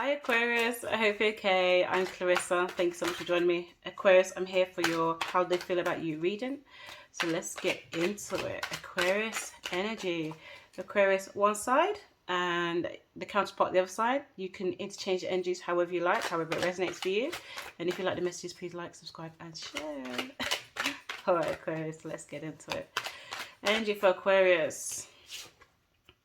Hi Aquarius, I hope you're okay. I'm Clarissa. Thanks so much for joining me. Aquarius, I'm here for your how they feel about you reading. So let's get into it. Aquarius energy. Aquarius one side and the counterpart the other side. You can interchange the energies however you like, however it resonates for you. And if you like the messages, please like, subscribe and share. Alright Aquarius, let's get into it. Energy for Aquarius.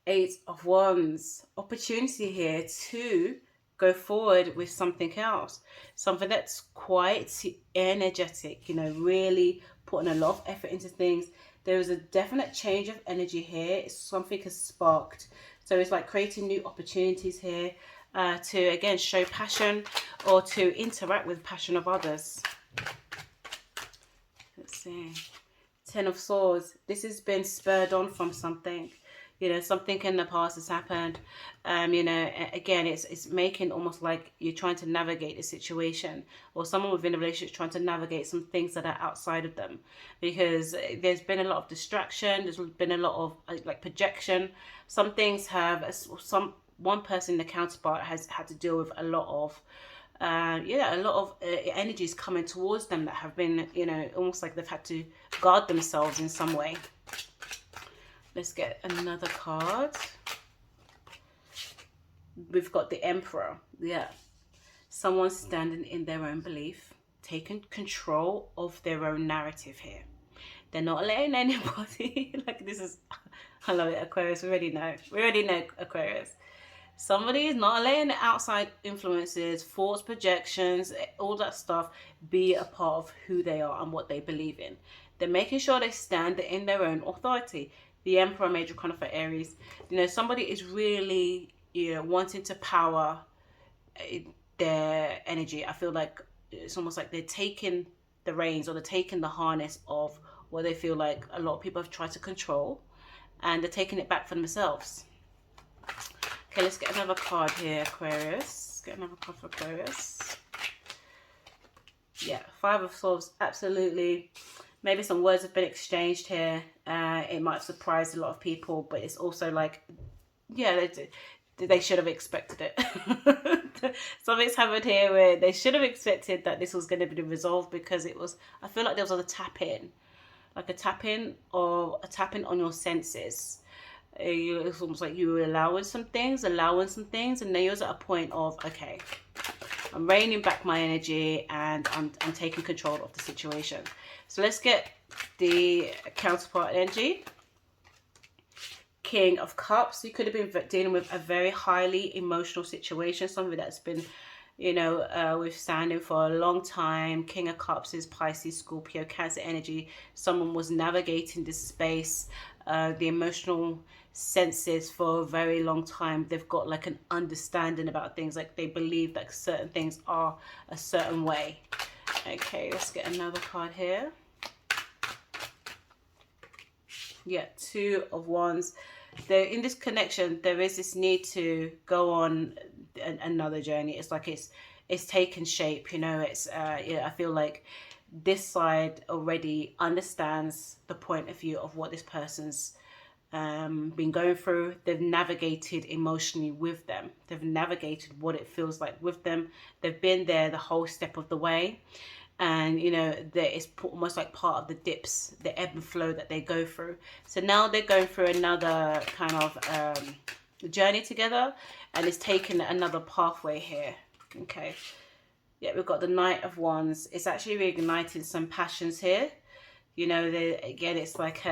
8 of Wands. Opportunity here to go forward with something else. Something that's quite energetic, you know, really putting a lot of effort into things. There is a definite change of energy here. Something has sparked. So it's like creating new opportunities here to, again, show passion or to interact with passion of others. Let's see. 10 of Swords. This has been spurred on from something. You know, something in the past has happened. You know, again, it's making almost like you're trying to navigate a situation, or someone within a relationship is trying to navigate some things that are outside of them, because there's been a lot of distraction. There's been a lot of like projection. Some things have one person in the counterpart has had to deal with a lot of a lot of energies coming towards them that have been, you know, almost like they've had to guard themselves in some way. Let's get another card. We've got the Emperor. Yeah. Someone standing in their own belief, taking control of their own narrative here. They're not letting anybody, like this is, I love it, Aquarius, we already know Aquarius. Somebody is not letting the outside influences, thoughts, projections, all that stuff be a part of who they are and what they believe in. They're making sure they stand in their own authority. The Emperor, major arcana for Aries. You know, somebody is really, you know, wanting to power their energy. I feel like it's almost like they're taking the reins, or they're taking the harness of what they feel like a lot of people have tried to control, and they're taking it back for themselves. Okay, let's get another card here, Aquarius. Let's get another card for Aquarius. Yeah, 5 of Swords, absolutely. Maybe some words have been exchanged here. It might have surprised a lot of people, but it's also like, yeah, they should have expected it. Something's happened here where they should have expected that this was going to be resolved, because it was, I feel like there was a tap in, like a tap in on your senses. It's almost like you were allowing some things, and then you're at a point of, okay, I'm reining back my energy and I'm taking control of the situation. So let's get the counterpart energy. King of Cups. You could have been dealing with a very highly emotional situation, something that's been, you know, withstanding for a long time. King of Cups is Pisces, Scorpio, Cancer energy. Someone was navigating this space, the emotional senses for a very long time. They've got like an understanding about things, like they believe that certain things are a certain way. Okay, let's get another card here. Yeah, 2 of Wands. There, in this connection, there is this need to go on another journey. It's like it's taken shape, you know. It's yeah, I feel like this side already understands the point of view of what this person's been going through. They've navigated emotionally with them. They've navigated what it feels like with them. They've been there the whole step of the way. And, you know, that is almost like part of the dips, the ebb and flow that they go through. So now they're going through another kind of journey together, and it's taken another pathway here. Okay. Yeah, we've got the Knight of Wands. It's actually reigniting some passions here. You know, again, it's like,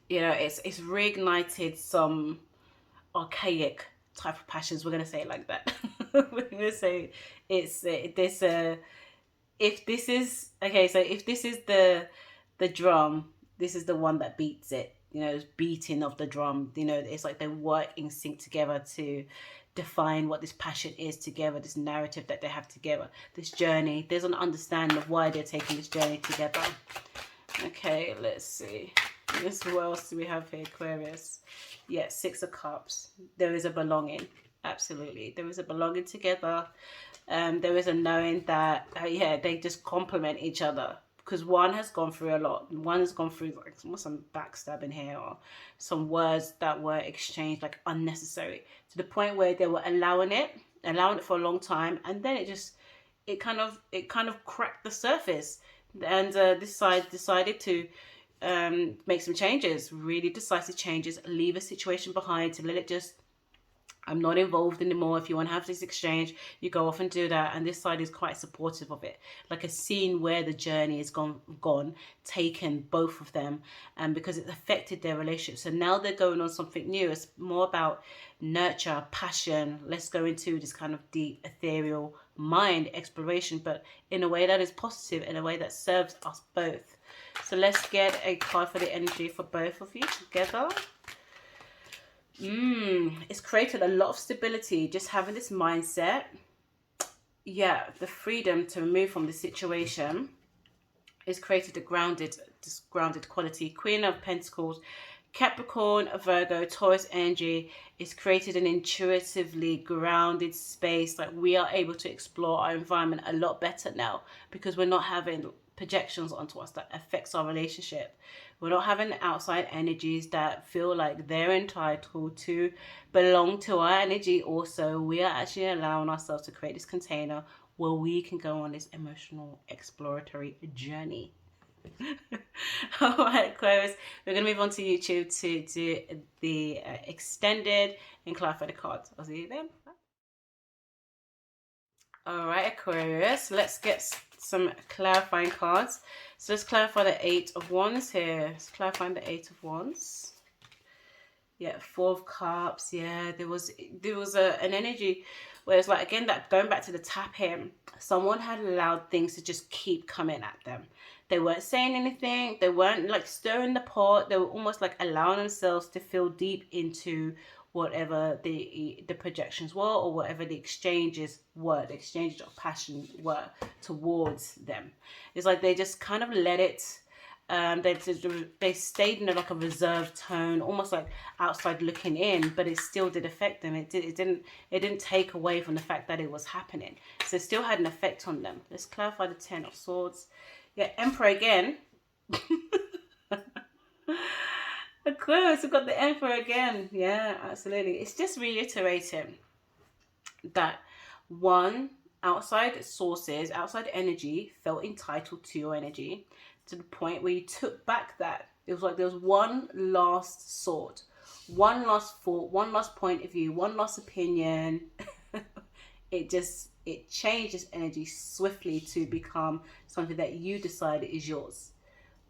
you know, it's reignited some archaic type of passions. We're going to say it like that. We're going to say it's this if this is okay, so if this is the drum, this is the one that beats it. You know, it's beating of the drum. You know, it's like they work in sync together to define what this passion is together, this narrative that they have together, this journey. There's an understanding of why they're taking this journey together. Okay, let's see. What else do we have here, Aquarius? Yeah, 6 of Cups. There is a belonging. Absolutely. There is a belonging together. There is a knowing that, yeah, they just complement each other. Because one has gone through a lot. One has gone through like some backstabbing here, or some words that were exchanged like unnecessary, to the point where they were allowing it allowing it for a long time, and then it kind of cracked the surface, and this side decided to make some changes, really decisive changes, leave a situation behind to let it just, I'm not involved anymore. If you want to have this exchange, you go off and do that. And this side is quite supportive of it. Like a scene where the journey is gone, taken both of them, and because it affected their relationship. So now they're going on something new. It's more about nurture, passion. Let's go into this kind of deep, ethereal mind exploration, but in a way that is positive, in a way that serves us both. So let's get a card for the energy for both of you together. It's created a lot of stability, just having this mindset. Yeah, the freedom to move from the situation is created a grounded quality. Queen of Pentacles, Capricorn, Virgo, Taurus energy is created an intuitively grounded space. Like we are able to explore our environment a lot better now because we're not having projections onto us that affects our relationship. We're not having outside energies that feel like they're entitled to belong to our energy. Also, we are actually allowing ourselves to create this container where we can go on this emotional exploratory journey. All right, Aquarius, we're going to move on to YouTube to do the extended and clarify the cards. I'll see you then. All right, Aquarius, let's get some clarifying cards. So let's clarify the Eight of Wands here. Let's clarify the Eight of Wands. Yeah, Four of Cups. Yeah, there was an energy where it's like, again, that going back to the tap here, someone had allowed things to just keep coming at them. They weren't saying anything. They weren't like stirring the pot. They were almost like allowing themselves to feel deep into whatever the projections were, or whatever the exchanges were, the exchanges of passion were towards them. It's like they just kind of let it, they stayed in like a reserved tone, almost like outside looking in, but it still did affect them. It didn't take away from the fact that it was happening. So it still had an effect on them. Let's clarify the Ten of Swords. Yeah, Emperor again. Aquarius, we've got the Emperor again. Yeah, absolutely. It's just reiterating that one, outside sources, outside energy felt entitled to your energy to the point where you took back that. It was like there was one last sword, one last thought, one last point of view, one last opinion. It changed its energy swiftly to become something that you decided is yours.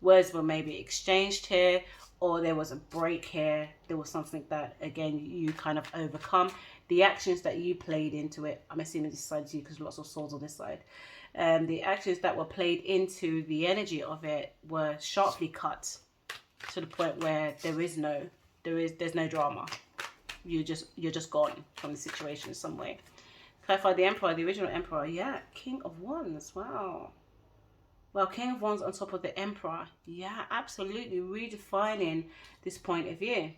Words were maybe exchanged here, or there was a break here. There was something that, again, you kind of overcome. The actions that you played into it, I'm assuming this side is you because lots of swords on this side. The actions that were played into the energy of it were sharply cut to the point where there's no drama. You're just gone from the situation in some way. Clarify the Emperor, the original Emperor. Yeah, King of Wands. Wow. Well, King of Wands on top of the Emperor. Yeah, absolutely redefining this point of view.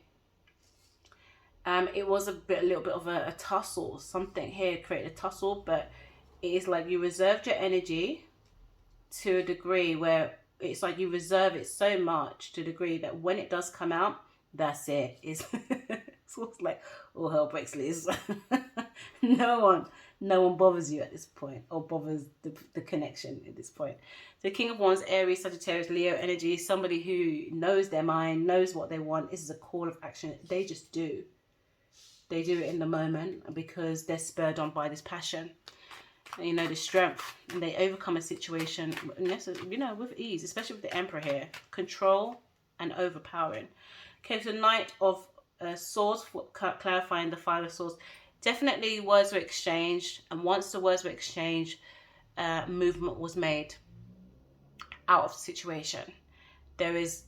It was a little bit of a tussle. Something here created a tussle, but it is like you reserved your energy to a degree where it's like you reserve it so much to a degree that when it does come out, that's it. It's almost like all hell breaks loose. No one bothers you at this point, or bothers the connection at this point. So King of Wands, Aries, Sagittarius, Leo energy, somebody who knows their mind, knows what they want. This is a call of action. They just do. They do it in the moment because they're spurred on by this passion. And, you know, the strength, and they overcome a situation, you know, with ease, especially with the Emperor here. Control and overpowering. Okay, so Knight of Swords, clarifying the Five of Swords. Definitely words were exchanged, and once the words were exchanged, movement was made out of the situation. There's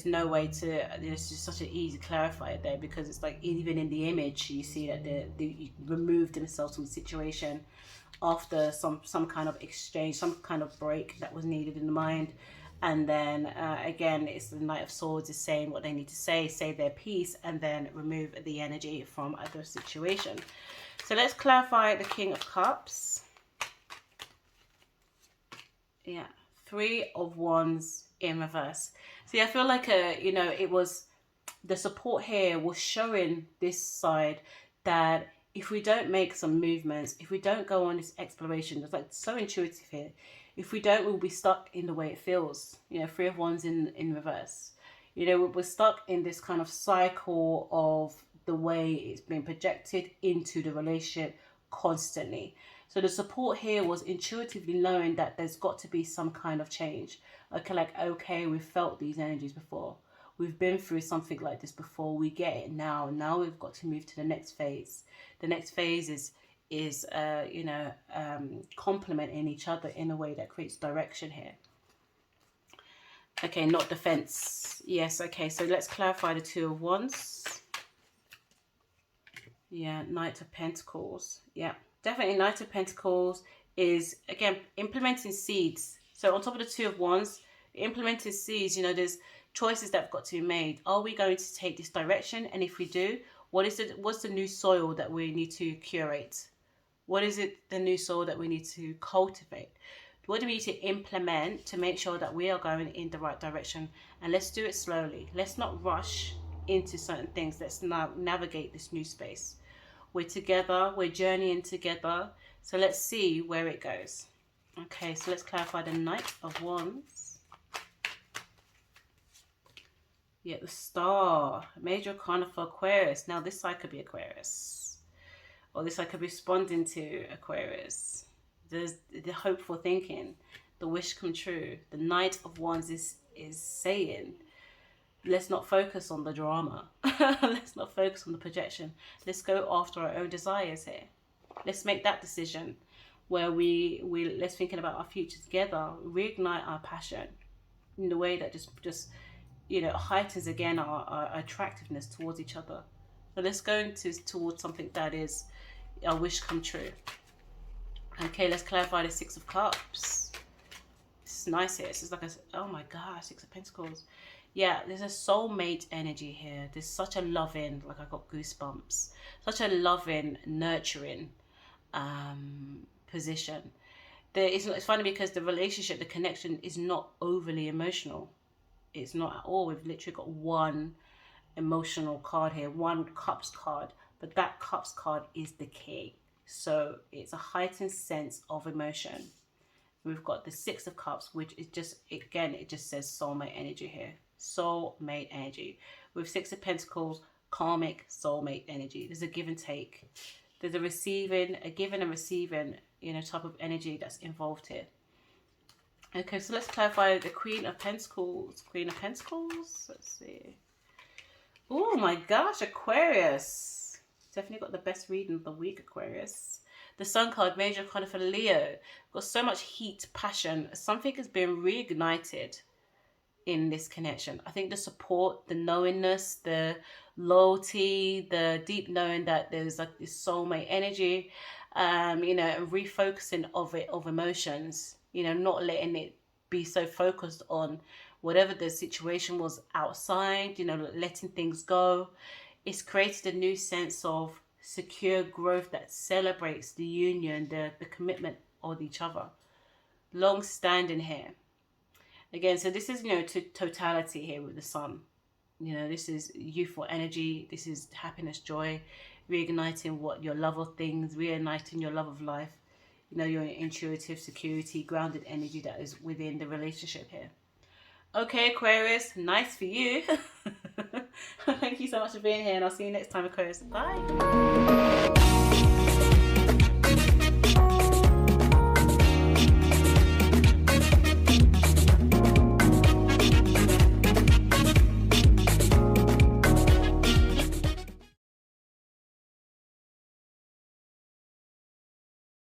no way to, there's just such an easy clarifier there, because it's like even in the image you see that they removed themselves from the situation after some kind of exchange, some kind of break that was needed in the mind. And then again, it's the Knight of Swords is saying what they need to say their piece, and then remove the energy from other situation. So let's clarify the King of Cups. Yeah, Three of Wands in reverse. See, I feel like you know, it was the support here was showing this side that if we don't make some movements, if we don't go on this exploration, it's like so intuitive here. If we don't, we'll be stuck in the way it feels. You know, 3 of Wands in reverse. You know, we're stuck in this kind of cycle of the way it's been projected into the relationship constantly. So the support here was intuitively knowing that there's got to be some kind of change. Okay, like, okay, we've felt these energies before. We've been through something like this before. We get it now. Now we've got to move to the next phase. The next phase is complementing each other in a way that creates direction here. Okay, not defense. Yes, okay, so let's clarify the 2 of Wands. Yeah, Knight of Pentacles. Yeah, definitely Knight of Pentacles is, again, implementing seeds. So on top of the 2 of Wands, implementing seeds, you know, there's choices that have got to be made. Are we going to take this direction? And if we do, what's the new soil that we need to curate? What is it, the new soil that we need to cultivate? What do we need to implement to make sure that we are going in the right direction? And let's do it slowly. Let's not rush into certain things. Let's now navigate this new space. We're together, we're journeying together. So let's see where it goes. Okay, so let's clarify the Knight of Wands. Yeah, the Star, Major Arcana for Aquarius. Now this side could be Aquarius, or this side could be responding to Aquarius. There's the hopeful thinking, the wish come true. The Knight of Wands is saying, let's not focus on the drama. Let's not focus on the projection. Let's go after our own desires here. Let's make that decision where let's thinking about our future together, reignite our passion in the way that just you know, heightens again our attractiveness towards each other. So let's go towards something that is our wish come true. Okay, let's clarify the 6 of Cups. It's nice here. It's like oh my gosh, 6 of Pentacles. Yeah, there's a soulmate energy here. There's such a loving, like I got goosebumps, such a loving, nurturing position. It's funny because the relationship, the connection is not overly emotional. It's not at all. We've literally got one emotional card here, one Cups card, but that Cups card is the key. So it's a heightened sense of emotion. We've got the 6 of Cups, which is just, again, it just says soulmate energy here. Soulmate energy. With 6 of Pentacles, karmic soulmate energy. There's a give and take. There's a giving and receiving, you know, type of energy that's involved here. Okay, so let's clarify the Queen of Pentacles. Queen of Pentacles. Let's see. Oh my gosh, Aquarius. Definitely got the best reading of the week, Aquarius. The Sun card, Major Arcana for Leo. Got so much heat, passion. Something has been reignited in this connection. I think the support, the knowingness, the loyalty, the deep knowing that there's like this soulmate energy, you know, and refocusing of emotions. You know, not letting it be so focused on whatever the situation was outside, you know, letting things go. It's created a new sense of secure growth that celebrates the union, the commitment of each other. Long standing here. Again, so this is, you know, to totality here with the Sun. You know, this is youthful energy. This is happiness, joy, reigniting your love of things, reigniting your love of life. You know, your intuitive security, grounded energy that is within the relationship here. Okay, Aquarius, nice for you. Thank you so much for being here, and I'll see you next time, Aquarius. Bye.